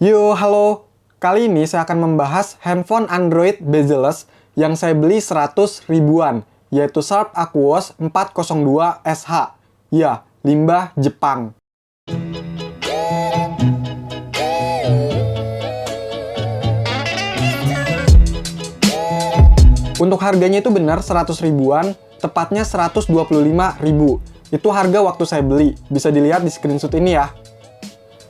Yo, halo. Kali ini saya akan membahas handphone Android bezel-less yang saya beli 100 ribuan, yaitu Sharp Aquos 402 SH. Ya, limbah Jepang. Untuk harganya itu benar 100 ribuan, tepatnya 125 ribu. Itu harga waktu saya beli, bisa dilihat di screenshot ini ya.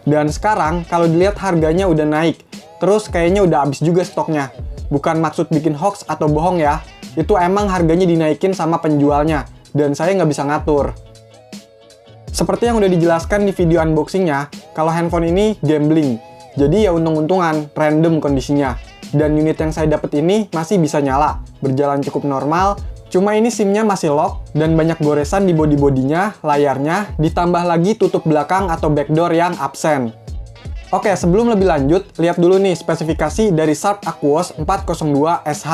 Dan sekarang, kalau dilihat harganya udah naik. Terus kayaknya udah habis juga stoknya. Bukan maksud bikin hoax atau bohong ya. Itu emang harganya dinaikin sama penjualnya. Dan saya nggak bisa ngatur. Seperti yang udah dijelaskan di video unboxingnya, kalau handphone ini gambling. Jadi ya untung-untungan, random kondisinya. Dan unit yang saya dapet ini masih bisa nyala. Berjalan cukup normal. Cuma ini SIM-nya masih lock dan banyak goresan di bodi-bodinya, layarnya, ditambah lagi tutup belakang atau backdoor yang absen. Oke, sebelum lebih lanjut, lihat dulu nih spesifikasi dari Sharp Aquos 402 SH.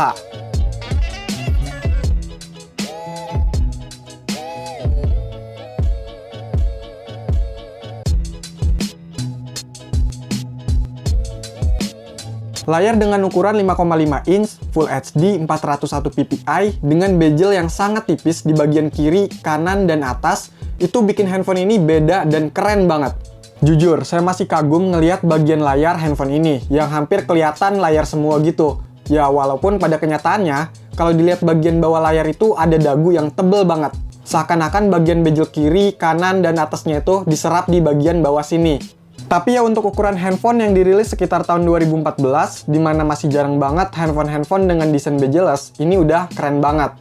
Layar dengan ukuran 5,5 inch, Full HD 401 ppi dengan bezel yang sangat tipis di bagian kiri, kanan, dan atas, itu bikin handphone ini beda dan keren banget. Jujur, saya masih kagum ngelihat bagian layar handphone ini, yang hampir kelihatan layar semua gitu. Ya, walaupun pada kenyataannya, kalau dilihat bagian bawah layar itu ada dagu yang tebel banget. Seakan-akan bagian bezel kiri, kanan, dan atasnya itu diserap di bagian bawah sini. Tapi ya untuk ukuran handphone yang dirilis sekitar tahun 2014, dimana masih jarang banget handphone-handphone dengan desain bezel-less, ini udah keren banget.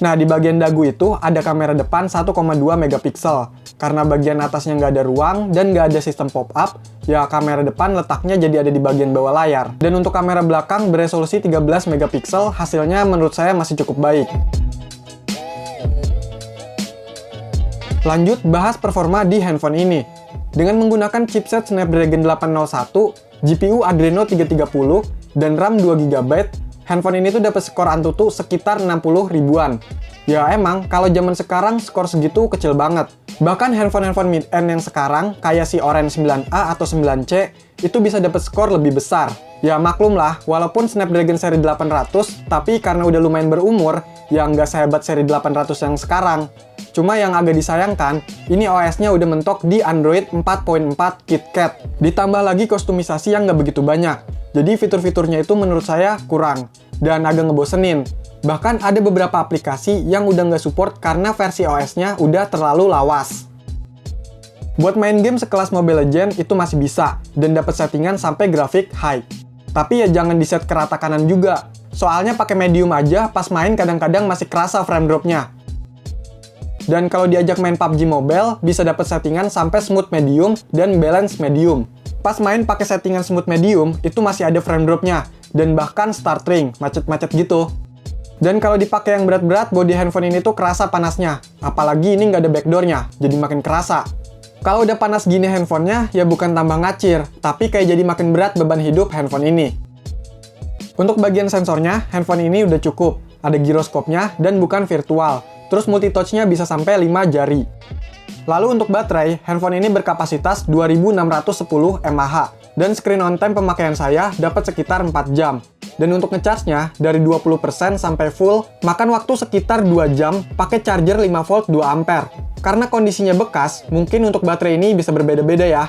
Nah, di bagian dagu itu ada kamera depan 1,2 megapiksel. Karena bagian atasnya nggak ada ruang dan nggak ada sistem pop-up, ya kamera depan letaknya jadi ada di bagian bawah layar. Dan untuk kamera belakang beresolusi 13 megapiksel, hasilnya menurut saya masih cukup baik. Lanjut bahas performa di handphone ini. Dengan menggunakan chipset Snapdragon 801, GPU Adreno 330, dan RAM 2GB, handphone ini tuh dapat skor Antutu sekitar 60 ribuan. Ya emang, kalau zaman sekarang skor segitu kecil banget. Bahkan handphone-handphone mid-end yang sekarang, kayak si Orange 9A atau 9C, itu bisa dapat skor lebih besar. Ya maklum lah, walaupun Snapdragon seri 800, tapi karena udah lumayan berumur, ya nggak sehebat seri 800 yang sekarang. Cuma yang agak disayangkan, ini OS-nya udah mentok di Android 4.4 KitKat. Ditambah lagi kostumisasi yang nggak begitu banyak. Jadi fitur-fiturnya itu menurut saya kurang, dan agak ngebosenin. Bahkan ada beberapa aplikasi yang udah nggak support karena versi OS-nya udah terlalu lawas. Buat main game sekelas Mobile Legends itu masih bisa, dan dapat settingan sampai grafik high. Tapi ya jangan di-set ke rata kanan juga. Soalnya pakai medium aja pas main kadang-kadang masih kerasa frame drop-nya. Dan kalau diajak main PUBG Mobile, bisa dapat settingan sampai smooth medium dan balance medium. Pas main pakai settingan smooth medium, itu masih ada frame drop-nya, dan bahkan stuttering, macet-macet gitu. Dan kalau dipakai yang berat-berat, bodi handphone ini tuh kerasa panasnya. Apalagi ini nggak ada backdoor-nya, jadi makin kerasa. Kalau udah panas gini handphonenya, ya bukan tambah ngacir, tapi kayak jadi makin berat beban hidup handphone ini. Untuk bagian sensornya, handphone ini udah cukup. Ada giroskopnya dan bukan virtual. Terus multitouch-nya bisa sampai 5 jari. Lalu untuk baterai, handphone ini berkapasitas 2610 mAh. Dan screen on time pemakaian saya dapat sekitar 4 jam. Dan untuk ngecharge-nya, dari 20% sampai full, makan waktu sekitar 2 jam pakai charger 5 volt 2 ampere. Karena kondisinya bekas, mungkin untuk baterai ini bisa berbeda-beda ya.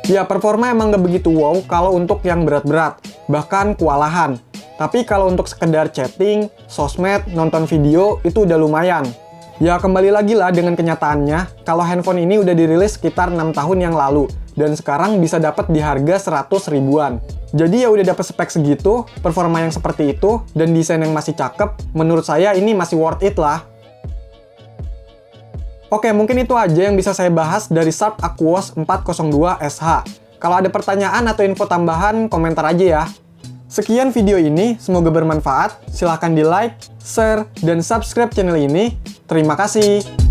Ya, performa emang nggak begitu wow kalau untuk yang berat-berat. Bahkan kewalahan. Tapi kalau untuk sekedar chatting, sosmed, nonton video, itu udah lumayan. Ya kembali lagi lah dengan kenyataannya, kalau handphone ini udah dirilis sekitar 6 tahun yang lalu, dan sekarang bisa dapat di harga 100 ribuan. Jadi ya udah dapat spek segitu, performa yang seperti itu, dan desain yang masih cakep, menurut saya ini masih worth it lah. Oke, mungkin itu aja yang bisa saya bahas dari Sharp Aquos 402 SH. Kalau ada pertanyaan atau info tambahan, komentar aja ya. Sekian video ini, semoga bermanfaat. Silahkan di like, share, dan subscribe channel ini. Terima kasih.